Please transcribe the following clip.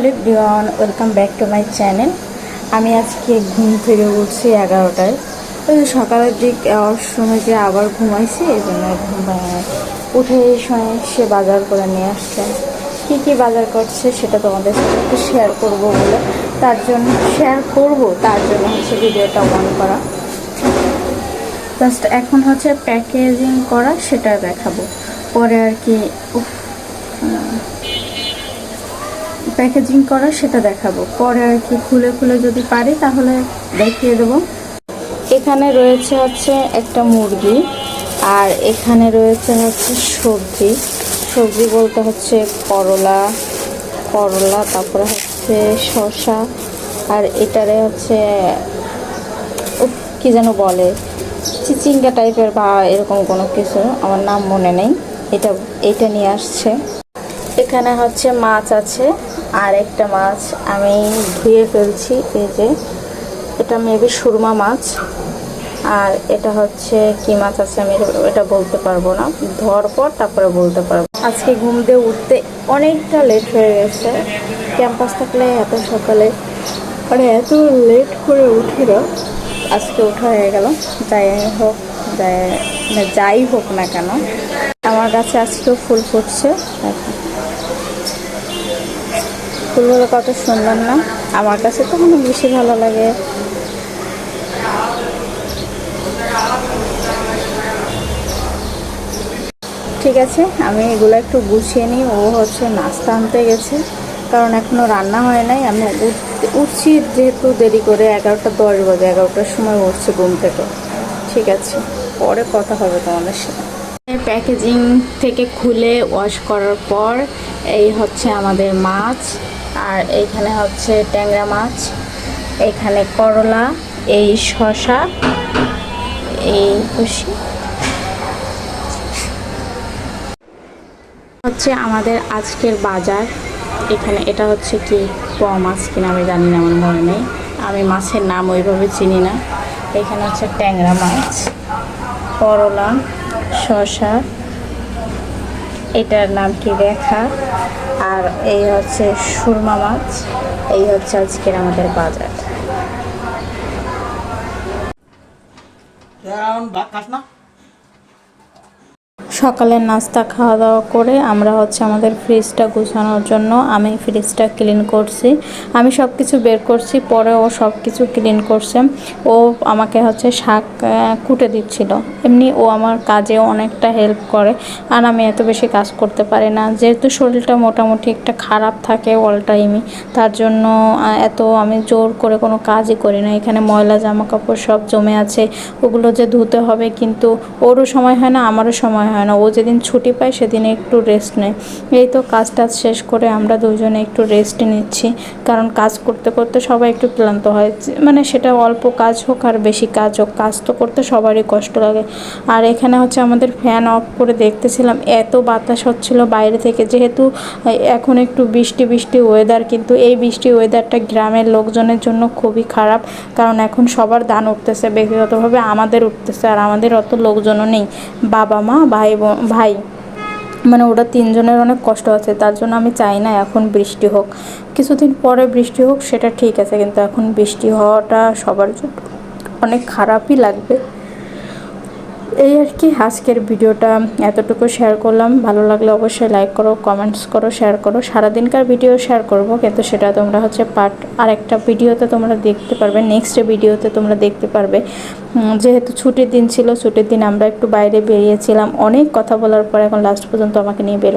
Hello everyone, welcome back to my channel. আমি আজকে ঘুম থেকে উঠছি 11টায়। সকালের দিক সময় যে আবার ঘুমাইছি, এই জন্য উঠে এই সময় সে বাজার করে নিয়ে আসছে। কী বাজার করছে সেটা তোমাদের সাথে একটু শেয়ার করবো বলে তার জন্য হচ্ছে ভিডিওটা অন করা। জাস্ট এখন হচ্ছে প্যাকেজিং করা, সেটা দেখাবো পরে আর কি। প্যাকেজিং করা সেটা দেখাবো পরে আর কি, খুলে যদি পারি তাহলে দেখিয়ে দেবো। এখানে রয়েছে হচ্ছে একটা মুরগি, আর এখানে রয়েছে হচ্ছে সবজি বলতে হচ্ছে করলা, তারপরে হচ্ছে শসা, আর এটারে হচ্ছে কি যেন বলে, চিচিঙ্গা টাইপের বা এরকম কোনো কিছু, আমার নাম মনে নেই। এটা নিয়ে আসছে। এখানে হচ্ছে মাছ আছে, আর একটা মাছ আমি ধুয়ে ফেলছি। এই যে এটা মেবি সুরমা মাছ, আর এটা হচ্ছে কি মাছ আছে আমি এটা বলতে পারবো না, ধোয়ার পর তারপরে বলতে পারবো। আজকে ঘুম দিয়ে উঠতে অনেকটা লেট হয়ে গেছে। ক্যাম্পাস থাকলে এত সকালে এত লেট করে উঠি না, আজকে ওঠা হয়ে গেল। যাই হোক না কেন, আমার কাছে আজকেও ফুল ফুটছে। ফুলগুলো কত সুন্দর না, আমার কাছে তো অনেক বেশি ভালো লাগে। ঠিক আছে, আমি এগুলো একটু গুছিয়ে নিই। ও হচ্ছে নাস্তা আনতে গেছে, কারণ এখনও রান্না হয় নাই। আমি উঠছি যেহেতু দেরি করে, 11:10 বাজে, 11টার সময় উঠছি ঘুম থেকে। ঠিক আছে, পরে কথা হবে তোমাদের সাথে। প্যাকেজিং থেকে খুলে ওয়াশ করার পর এই হচ্ছে আমাদের মাছ, আর এইখানে হচ্ছে ট্যাংরা মাছ, এখানে করলা, এই শসা, এই হচ্ছে আমাদের আজকের বাজার। এখানে এটা হচ্ছে কি পোয়া মাছ কিনা আমি জানি না, আমার মনে নেই, আমি মাছের নাম ওইভাবে চিনি না। এখানে হচ্ছে ট্যাংরা মাছ, করলা, শসা, এটার নাম কি রেখা, আর এই হচ্ছে সুরমা মাছ। এই হচ্ছে আজকের আমাদের বাজার। সকালের নাস্তা খাওয়া দাওয়া করে আমরা হচ্ছে আমাদের ফ্রিজটা গুছানোর জন্য আমি ফ্রিজটা ক্লিন করছি। আমি সব কিছু বের করছি, পরে ও সব কিছু ক্লিন করছে। ও আমাকে হচ্ছে শাক কুটে দিচ্ছিল। এমনি ও আমার কাজেও অনেকটা হেল্প করে, আর আমি এত বেশি কাজ করতে পারি না, যেহেতু শরীরটা মোটামুটি একটা খারাপ থাকে অল টাইমই। তার জন্য এত আমি জোর করে কোনো কাজই করি না। এখানে ময়লা জামা কাপড় সব জমে আছে, ওগুলো যে ধুতে হবে, কিন্তু ওরও সময় হয় না, আমারও সময় হয় না। ও যেদিন ছুটি পায় সেদিন একটু রেস্ট নেয়। এই তো কাজ শেষ করে আমরা দুজনে একটু রেস্ট নিচ্ছি, কারণ কাজ করতে করতে সবাই একটু ক্লান্ত হয়। মানে সেটা অল্প কাজ হোক আর বেশি কাজ হোক, কাজ তো করতে সবারই কষ্ট লাগে। আর এখানে হচ্ছে আমাদের ফ্যান অফ করে দেখতেছিলাম, এত বাতাস হচ্ছিল বাইরে থেকে। যেহেতু এখন একটু বৃষ্টি ওয়েদার, কিন্তু এই বৃষ্টি ওয়েদারটা গ্রামের লোকজনের জন্য খুবই খারাপ, কারণ এখন সবার ধান উঠতেছে, ব্যক্তিগতভাবে আমাদের উঠতেছে, আর আমাদের অত লোকজনও নেই, বাবা মা ভাই, মানে ওরা তিনজনের অনেক কষ্ট আছে। তার জন্য আমি চাই না এখন বৃষ্টি হোক, কিছুদিন পরে বৃষ্টি হোক সেটা ঠিক আছে, কিন্তু এখন বৃষ্টি হওয়াটা সবার জন্য অনেক খারাপই লাগবে। এই আর কি, আজকের ভিডিওটা এতটুকু শেয়ার করলাম। ভালো লাগলে অবশ্যই লাইক করো, কমেন্টস করো, শেয়ার করো। সারাদিনকার ভিডিও শেয়ার করব, কিন্তু সেটা তোমরা হচ্ছে আরেকটা ভিডিওতে তোমরা দেখতে পারবে, নেক্সট ভিডিওতে তোমরা দেখতে পারবে। যেহেতু ছুটির দিন ছিল, ছুটির দিন আমরা একটু বাইরে বেরিয়েছিলাম, অনেক কথা বলার পর এখন লাস্ট পর্যন্ত আমাকে নিয়ে বেরো।